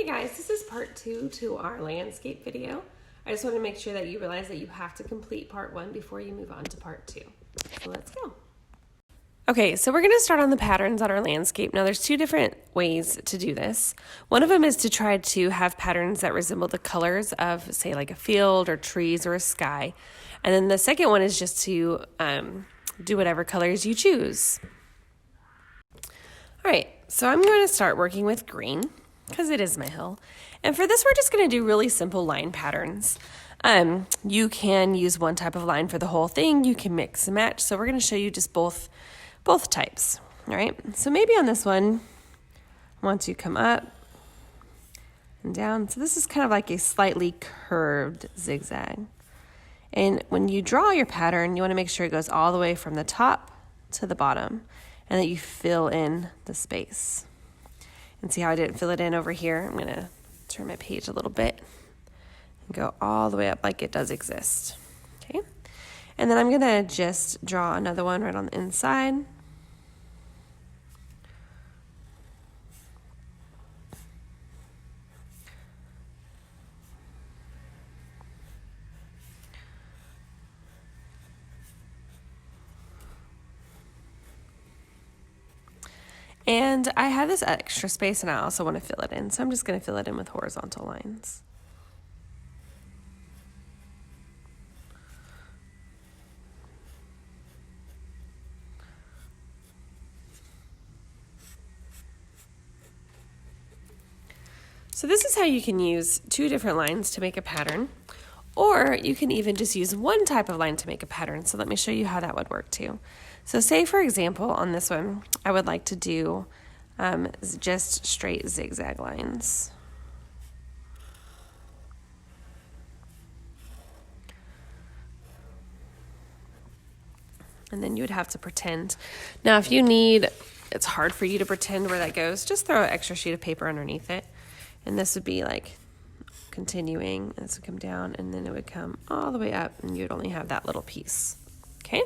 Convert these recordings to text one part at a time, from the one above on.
Guys, this is part 2 to our landscape video. I just want to make sure that you realize that you have to complete part 1 before you move on to part 2. So let's go. Okay, so we're going to start on the patterns on our landscape. Now there's 2 different ways to do this. One of them is to try to have patterns that resemble the colors of, say, like a field or trees or a sky. And then the second one is just to do whatever colors you choose. All right, so I'm going to start working with green, because it is my hill. And for this, we're just going to do really simple line patterns. You can use one type of line for the whole thing. You can mix and match. So we're going to show you just both types. All right. So maybe on this one, I want to come up and down. So this is kind of like a slightly curved zigzag. And when you draw your pattern, you want to make sure it goes all the way from the top to the bottom and that you fill in the space. And see how I didn't fill it in over here? I'm going to turn my page a little bit and go all the way up like it does exist. Okay. And then I'm going to just draw another one right on the inside. And I have this extra space and I also want to fill it in. So I'm just going to fill it in with horizontal lines. So this is how you can use 2 different lines to make a pattern, or you can even just use one type of line to make a pattern. So let me show you how that would work too. So say, for example, on this one, I would like to do just straight zigzag lines. And then you would have to pretend. Now, if you need, it's hard for you to pretend where that goes, just throw an extra sheet of paper underneath it. And this would be like continuing, and this would come down, and then it would come all the way up, and you'd only have that little piece. Okay?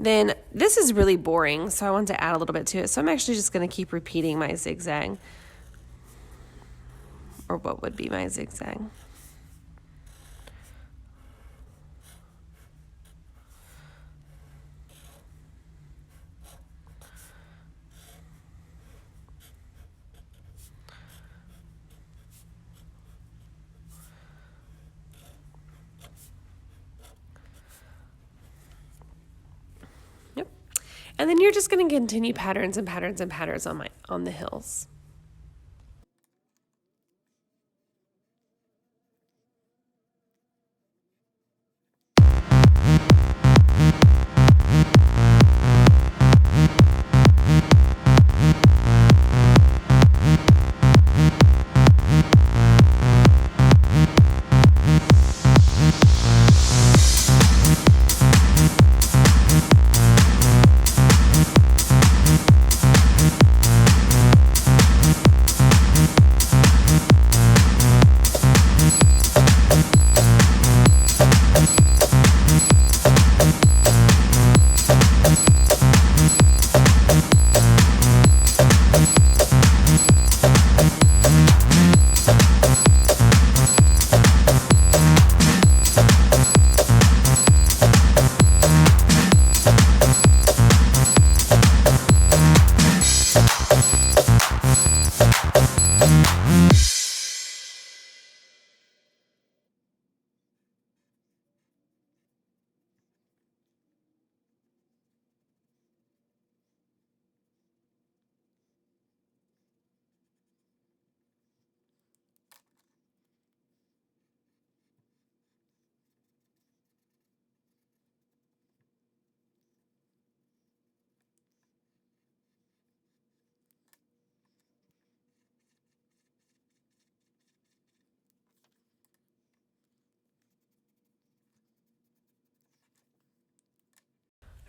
Then this is really boring, so I want to add a little bit to it. So I'm actually just going to keep repeating my zigzag, or what would be my zigzag. And then you're just going to continue patterns and patterns and patterns on the hills.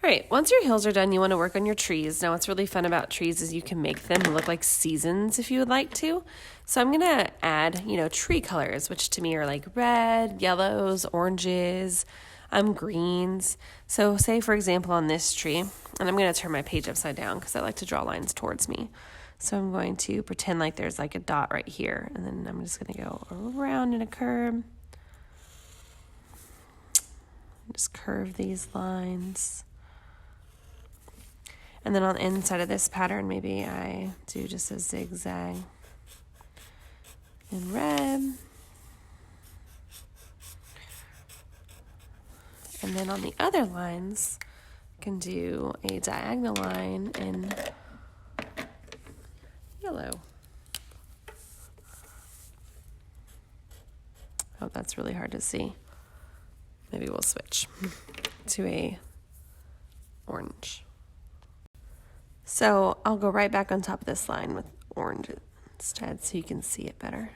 All right, once your hills are done, you want to work on your trees. Now, what's really fun about trees is you can make them look like seasons if you would like to. So I'm going to add, tree colors, which to me are like red, yellows, oranges, greens. So say, for example, on this tree, and I'm going to turn my page upside down because I like to draw lines towards me. So I'm going to pretend like there's like a dot right here, and then I'm just going to go around in a curve. Just curve these lines. And then on the inside of this pattern, maybe I do just a zigzag in red. And then on the other lines, I can do a diagonal line in yellow. Oh, that's really hard to see. Maybe we'll switch to a orange. So I'll go right back on top of this line with orange instead so you can see it better.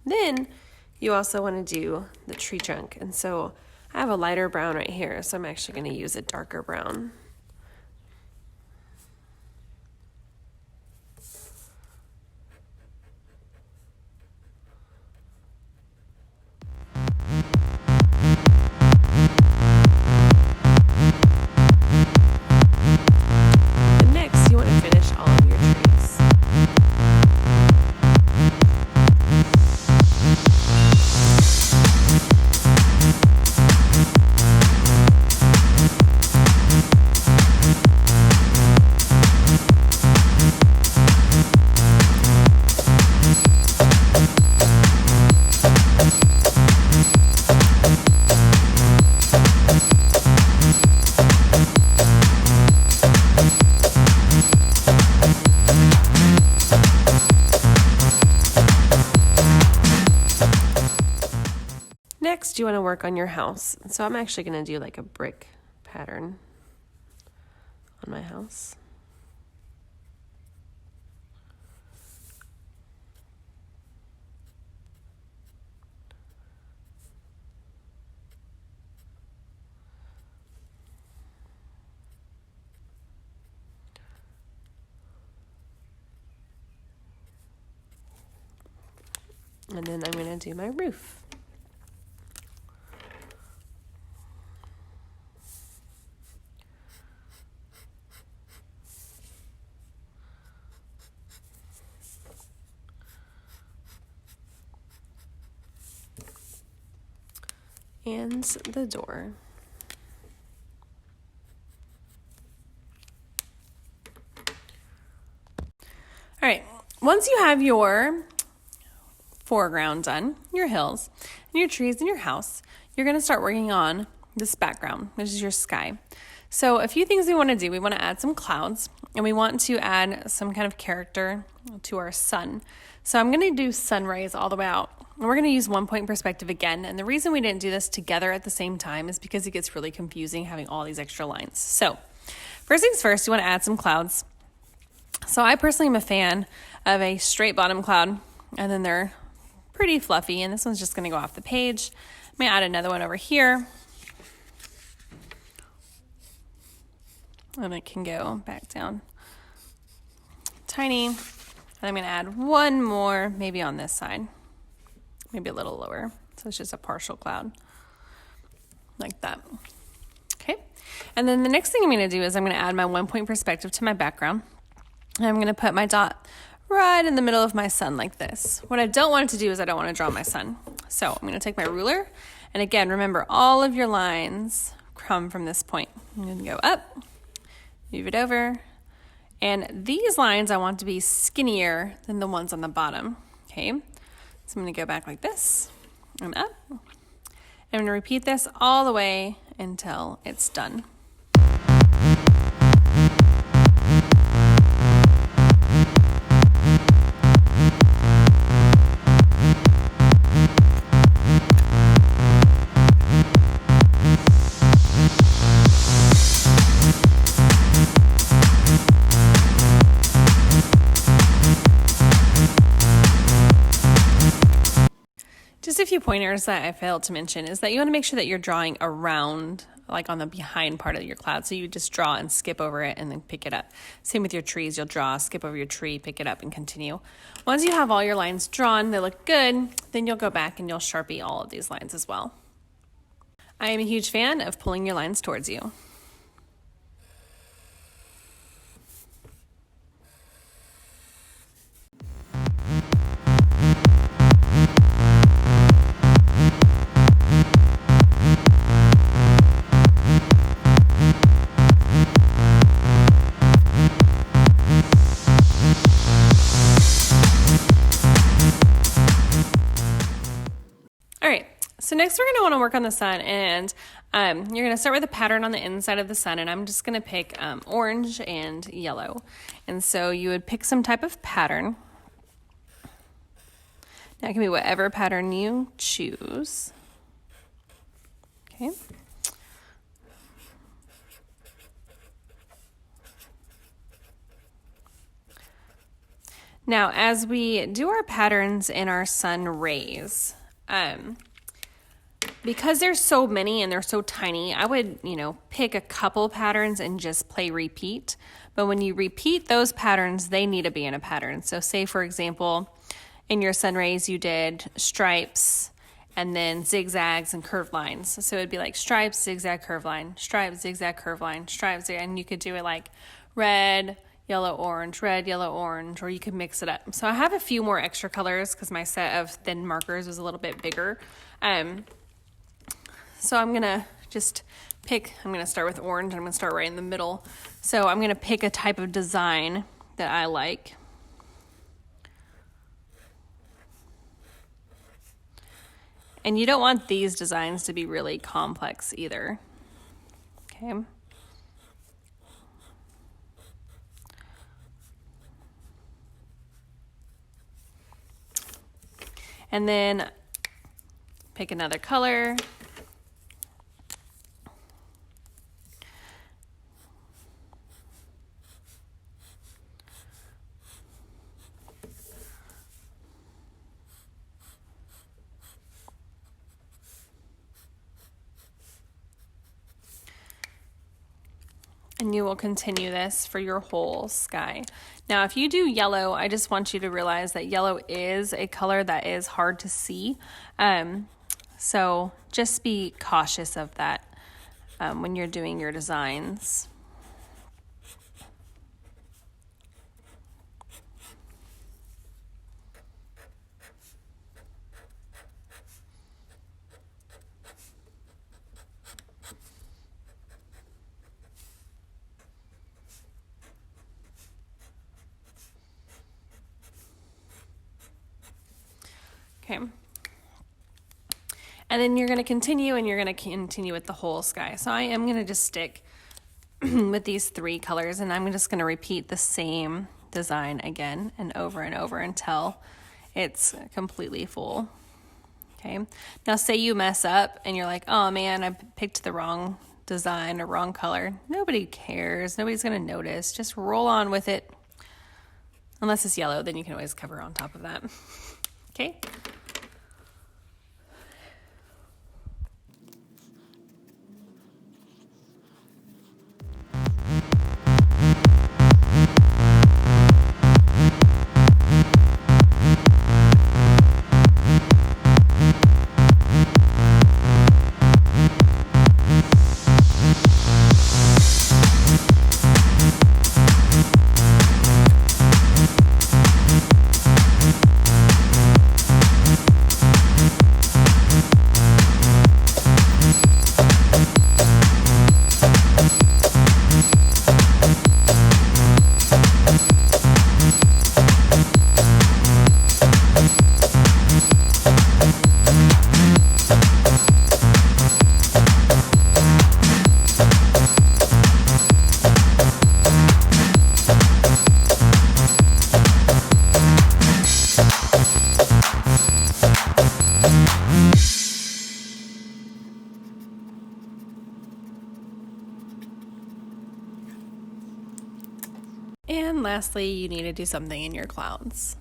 Then you also want to do the tree trunk. And so I have a lighter brown right here, so I'm actually going to use a darker brown. And next, you want to finish all of your trees. Next, you want to work on your house. So I'm actually going to do like a brick pattern on my house. And then I'm going to do my roof. And the door. All right, once you have your foreground done, your hills, and your trees and your house, you're going to start working on this background, which is your sky. So a few things we want to do. We want to add some clouds, and we want to add some kind of character to our sun. So I'm going to do sun rays all the way out. And we're going to use 1-point perspective again. And the reason we didn't do this together at the same time is because it gets really confusing having all these extra lines. So first things first, you want to add some clouds. So I personally am a fan of a straight bottom cloud, and then they're pretty fluffy. And this one's just going to go off the page. I'm going to add another one over here. And it can go back down tiny. And I'm going to add one more, maybe on this side, maybe a little lower. So it's just a partial cloud like that. Okay. And then the next thing I'm going to do is I'm going to add my 1-point perspective to my background. And I'm going to put my dot right in the middle of my sun like this. What I don't want it to do is I don't want to draw my sun. So I'm going to take my ruler. And again, remember all of your lines come from this point. I'm going to go up, move it over. And these lines I want to be skinnier than the ones on the bottom. Okay. So I'm going to go back like this and up. I'm going to repeat this all the way until it's done. Just a few few pointers that I failed to mention is that you want to make sure that you're drawing around, like on the behind part of your cloud. So you just draw and skip over it and then pick it up. Same with your trees. You'll draw, skip over your tree, pick it up, and continue. Once you have all your lines drawn, they look good, then you'll go back and you'll Sharpie all of these lines as well. I am a huge fan of pulling your lines towards you. So next we're going to want to work on the sun, and you're going to start with a pattern on the inside of the sun, and I'm just going to pick orange and yellow. And so you would pick some type of pattern. Now it can be whatever pattern you choose. Okay. Now as we do our patterns in our sun rays, because there's so many and they're so tiny, I would, pick a couple patterns and just play repeat. But when you repeat those patterns, they need to be in a pattern. So say, for example, in your sun rays, you did stripes and then zigzags and curved lines. So it'd be like stripes, zigzag, curved line, stripes, zigzag, curved line, stripes, and you could do it like red, yellow, orange, red, yellow, orange, or you could mix it up. So I have a few more extra colors because my set of thin markers was a little bit bigger. So I'm going to just pick, I'm going to start with orange, and I'm going to start right in the middle. So I'm going to pick a type of design that I like. And you don't want these designs to be really complex either. Okay. And then pick another color. And you will continue this for your whole sky. Now, if you do yellow, I just want you to realize that yellow is a color that is hard to see. So just be cautious of that when you're doing your designs. Okay. And then you're going to continue, and you're going to continue with the whole sky. So I am going to just stick with these three colors, and I'm just going to repeat the same design again and over until it's completely full. Okay. Now say you mess up and you're like, oh man, I picked the wrong design or wrong color. Nobody cares. Nobody's going to notice. Just roll on with it. Unless it's yellow, then you can always cover on top of that. Okay. And lastly, you need to do something in your clouds.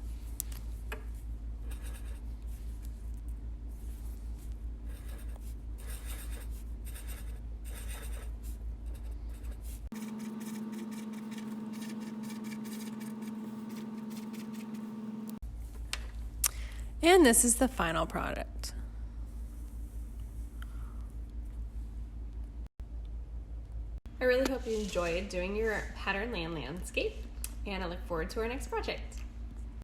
And this is the final product. I really hope you enjoyed doing your pattern land landscape, and I look forward to our next project.